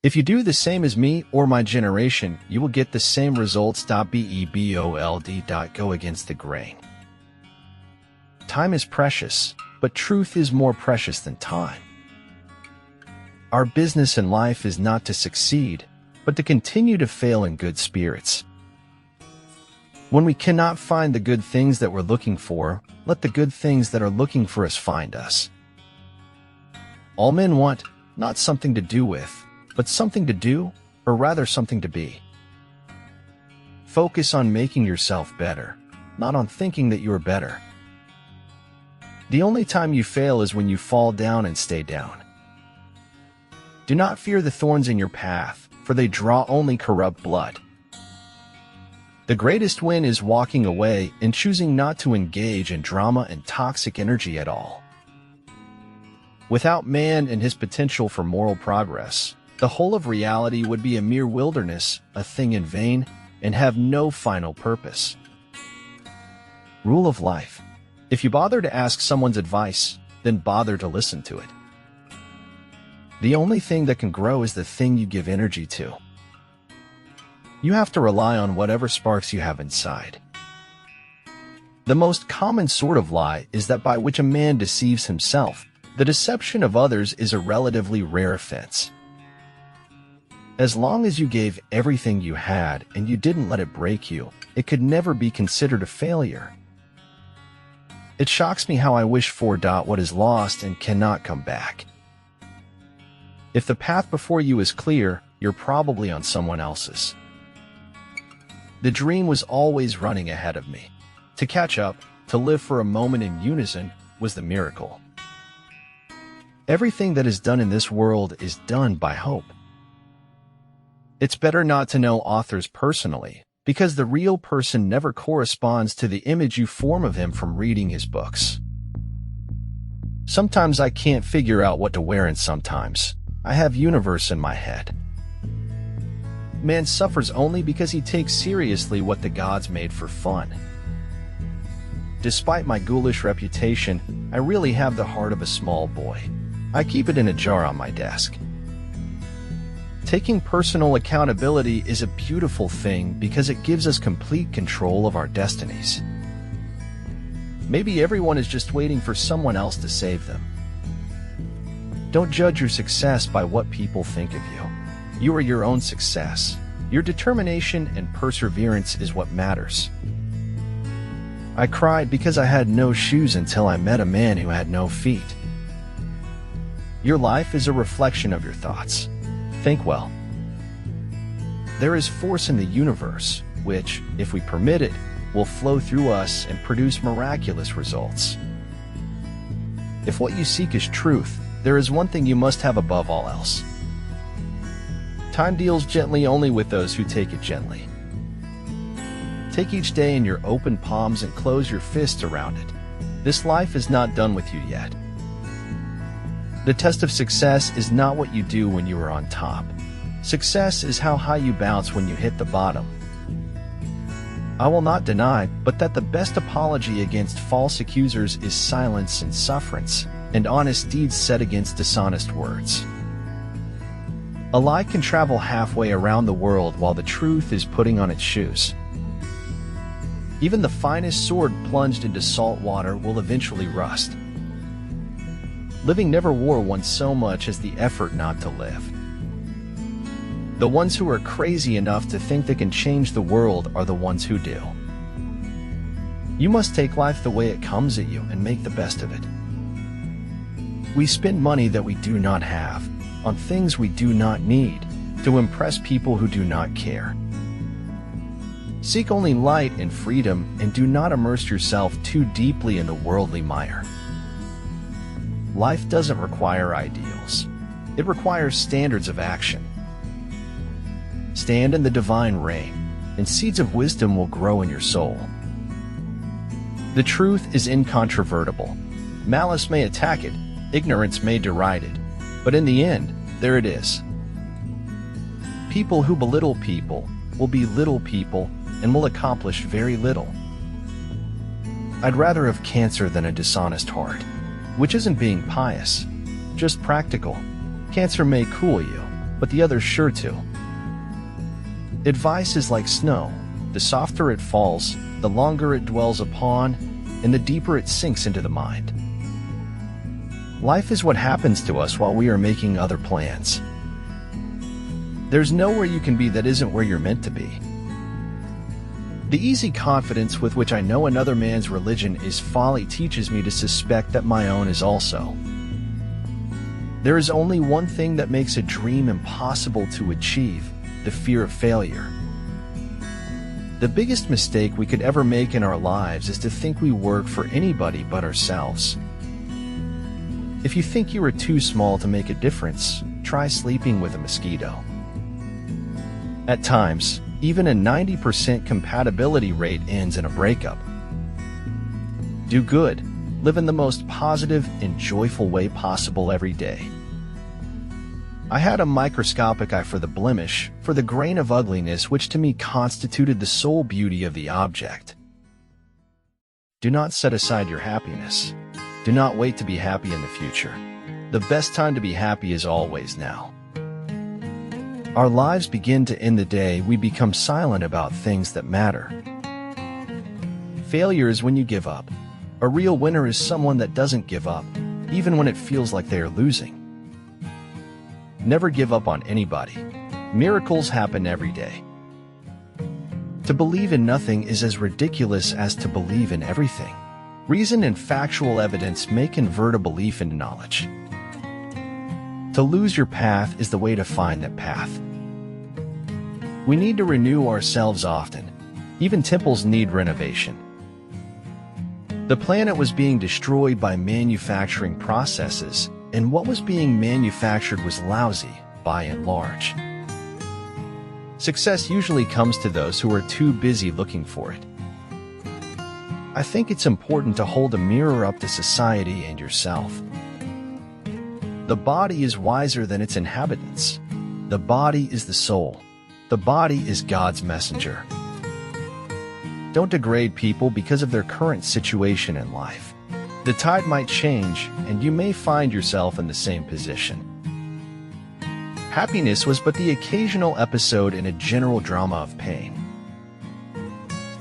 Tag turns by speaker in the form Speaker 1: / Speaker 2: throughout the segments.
Speaker 1: If you do the same as me or my generation, you will get the same results. Bebold. Go against the grain. Time is precious, but truth is more precious than time. Our business in life is not to succeed, but to continue to fail in good spirits. When we cannot find the good things that we're looking for, let the good things that are looking for us find us. All men want, not something to do with, but something to do, or rather something to be. Focus on making yourself better, not on thinking that you are better. The only time you fail is when you fall down and stay down. Do not fear the thorns in your path, for they draw only corrupt blood. The greatest win is walking away and choosing not to engage in drama and toxic energy at all. Without man and his potential for moral progress, the whole of reality would be a mere wilderness, a thing in vain, and have no final purpose. Rule of life. If you bother to ask someone's advice, then bother to listen to it. The only thing that can grow is the thing you give energy to. You have to rely on whatever sparks you have inside. The most common sort of lie is that by which a man deceives himself. The deception of others is a relatively rare offense. As long as you gave everything you had and you didn't let it break you, it could never be considered a failure. It shocks me how I wish for what is lost and cannot come back. If the path before you is clear, you're probably on someone else's. The dream was always running ahead of me. To catch up, to live for a moment in unison, was the miracle. Everything that is done in this world is done by hope. It's better not to know authors personally, because the real person never corresponds to the image you form of him from reading his books. Sometimes I can't figure out what to wear, and sometimes I have universe in my head. Man suffers only because he takes seriously what the gods made for fun. Despite my ghoulish reputation, I really have the heart of a small boy. I keep it in a jar on my desk. Taking personal accountability is a beautiful thing because it gives us complete control of our destinies. Maybe everyone is just waiting for someone else to save them. Don't judge your success by what people think of you. You are your own success. Your determination and perseverance is what matters. I cried because I had no shoes until I met a man who had no feet. Your life is a reflection of your thoughts. Think well. There is force in the universe, which, if we permit it, will flow through us and produce miraculous results. If what you seek is truth, there is one thing you must have above all else. Time deals gently only with those who take it gently. Take each day in your open palms and close your fists around it. This life is not done with you yet. The test of success is not what you do when you are on top. Success is how high you bounce when you hit the bottom. I will not deny, but that the best apology against false accusers is silence and sufferance, and honest deeds said against dishonest words. A lie can travel halfway around the world while the truth is putting on its shoes. Even the finest sword plunged into salt water will eventually rust. Living never wore one so much as the effort not to live. The ones who are crazy enough to think they can change the world are the ones who do. You must take life the way it comes at you and make the best of it. We spend money that we do not have, on things we do not need, to impress people who do not care. Seek only light and freedom, and do not immerse yourself too deeply in the worldly mire. Life doesn't require ideals. It requires standards of action. Stand in the divine rain, and seeds of wisdom will grow in your soul. The truth is incontrovertible. Malice may attack it, ignorance may deride it, but in the end, there it is. People who belittle people will be little people and will accomplish very little. I'd rather have cancer than a dishonest heart, which isn't being pious, just practical. Cancer may cool you, but the other's sure to. Advice is like snow. The softer it falls, the longer it dwells upon, and the deeper it sinks into the mind. Life is what happens to us while we are making other plans. There's nowhere you can be that isn't where you're meant to be. The easy confidence with which I know another man's religion is folly teaches me to suspect that my own is also. There is only one thing that makes a dream impossible to achieve: the fear of failure. The biggest mistake we could ever make in our lives is to think we work for anybody but ourselves. If you think you are too small to make a difference, try sleeping with a mosquito. At times, even a 90% compatibility rate ends in a breakup. Do good. Live in the most positive and joyful way possible every day. I had a microscopic eye for the blemish, for the grain of ugliness which to me constituted the sole beauty of the object. Do not set aside your happiness. Do not wait to be happy in the future. The best time to be happy is always now. Our lives begin to end the day we become silent about things that matter. Failure is when you give up. A real winner is someone that doesn't give up, even when it feels like they are losing. Never give up on anybody. Miracles happen every day. To believe in nothing is as ridiculous as to believe in everything. Reason and factual evidence may convert a belief into knowledge. To lose your path is the way to find that path. We need to renew ourselves often. Even temples need renovation. The planet was being destroyed by manufacturing processes, and what was being manufactured was lousy, by and large. Success usually comes to those who are too busy looking for it. I think it's important to hold a mirror up to society and yourself. The body is wiser than its inhabitants. The body is the soul. The body is God's messenger. Don't degrade people because of their current situation in life. The tide might change, and you may find yourself in the same position. Happiness was but the occasional episode in a general drama of pain.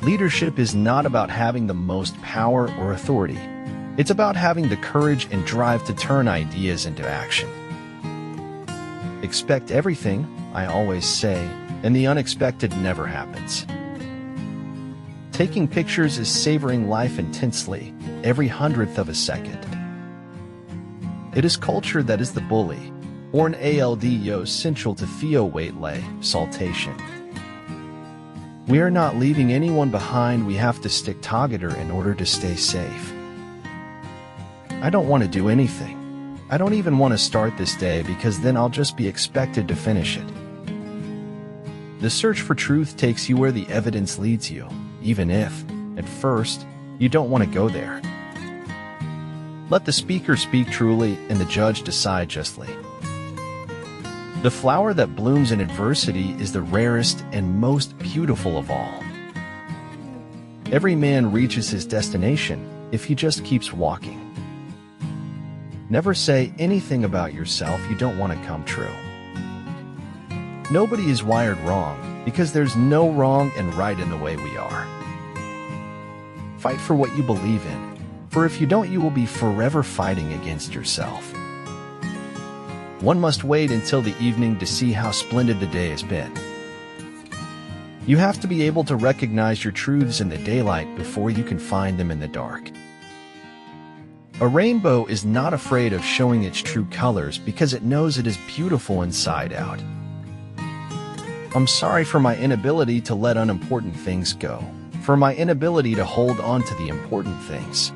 Speaker 1: Leadership is not about having the most power or authority. It's about having the courage and drive to turn ideas into action. Expect everything, I always say, and the unexpected never happens. Taking pictures is savoring life intensely, every hundredth of a second. It is culture that is the bully, or an ALDO central to Theo Waitley, saltation. We are not leaving anyone behind. We have to stick together in order to stay safe. I don't want to do anything. I don't even want to start this day because then I'll just be expected to finish it. The search for truth takes you where the evidence leads you, even if, at first, you don't want to go there. Let the speaker speak truly and the judge decide justly. The flower that blooms in adversity is the rarest and most beautiful of all. Every man reaches his destination if he just keeps walking. Never say anything about yourself you don't want to come true. Nobody is wired wrong because there's no wrong and right in the way we are. Fight for what you believe in, for if you don't, you will be forever fighting against yourself. One must wait until the evening to see how splendid the day has been. You have to be able to recognize your truths in the daylight before you can find them in the dark. A rainbow is not afraid of showing its true colors because it knows it is beautiful inside out. I'm sorry for my inability to let unimportant things go, for my inability to hold on to the important things.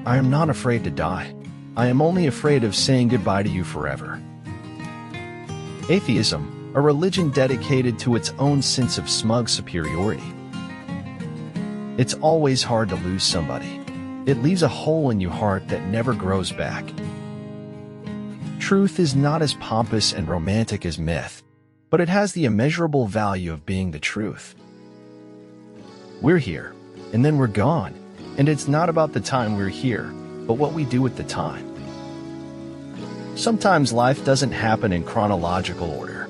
Speaker 1: I am not afraid to die. I am only afraid of saying goodbye to you forever. Atheism, a religion dedicated to its own sense of smug superiority. It's always hard to lose somebody. It leaves a hole in your heart that never grows back. Truth is not as pompous and romantic as myth, but it has the immeasurable value of being the truth. We're here, and then we're gone, and it's not about the time we're here, but what we do with the time. Sometimes life doesn't happen in chronological order.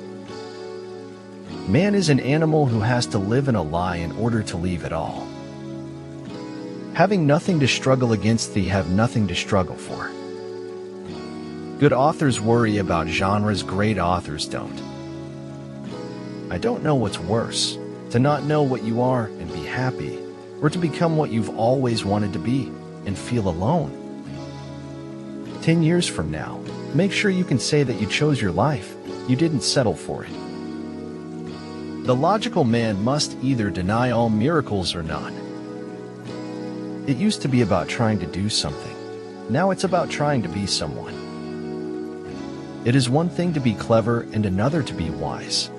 Speaker 1: Man is an animal who has to live in a lie in order to leave it all. Having nothing to struggle against, they have nothing to struggle for. Good authors worry about genres, great authors don't. I don't know what's worse, to not know what you are and be happy, or to become what you've always wanted to be and feel alone. 10 years from now, make sure you can say that you chose your life, you didn't settle for it. The logical man must either deny all miracles or none. It used to be about trying to do something. Now it's about trying to be someone. It is one thing to be clever and another to be wise.